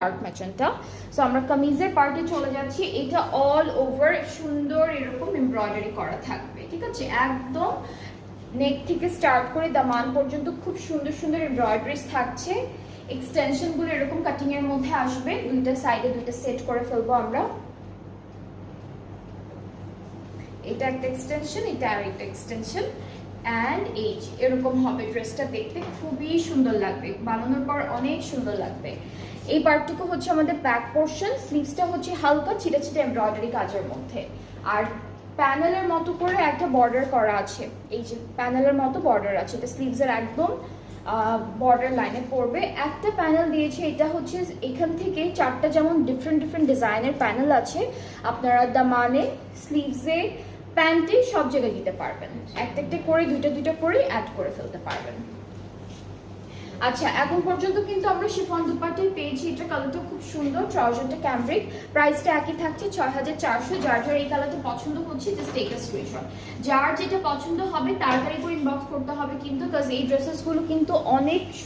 Dark magenta. So আমরা কামিজের পার্টে চলে যাচ্ছি। এটা অল ওভার সুন্দর এরকম এমব্রয়ডারি করা থাকবে, ঠিক আছে? একদম নেক থেকে স্টার্ট করে দামান পর্যন্ত খুব সুন্দর সুন্দর এমব্রয়ডারিজ থাকছে। এক্সটেনশনগুলো এরকম কাটিং এর মধ্যে আসবে, দুইটা সাইডে দুইটা সেট করে ফেলবো আমরা। এটা একটা এক্সটেনশন, এটা আর একটা এক্সটেনশন অ্যান্ড এই এরকম হবে ড্রেসটা। দেখতে খুবই সুন্দর লাগবে, বানানোর পর অনেক সুন্দর লাগবে। এই পার্টটুকু হচ্ছে আমাদের ব্যাক পোর্শন। স্লিভসটা হচ্ছে হালকা ছিটা ছিটা এমব্রয়ডারি কাজের মধ্যে, আর প্যানেলের মতো করে একটা বর্ডার করা আছে। এই যে প্যানেলের মতো বর্ডার আছে, এটা স্লিভসের একদম বর্ডার লাইনে পড়বে। একটা প্যানেল দিয়েছে, এটা হচ্ছে এখান থেকে চারটা যেমন ডিফারেন্ট ডিফারেন্ট ডিজাইনের প্যানেল আছে, আপনারা দামানে, স্লিভসে, প্যান্টে সব জায়গায় দিতে পারবেন। একটা একটা করে দুইটা দুইটা করে অ্যাড করে ফেলতে পারবেন। আচ্ছা, এখন পর্যন্ত কিন্তু আমরা শিফন দুপাট্টা পেয়েছি। এটা কালারটা খুব সুন্দর, ট্রাউজারটা ক্যামব্রিক, প্রাইসটা একই থাকছে ৬৪০০। যার যার এই কালারটা পছন্দ হচ্ছে জাস্ট টেক আ স্ক্রিনশট। যার যেটা পছন্দ হবে তাড়াতাড়ি করে ইনবক্স করতে হবে কিন্তু, কারণ এই ড্রেসেসগুলো কিন্তু অনেক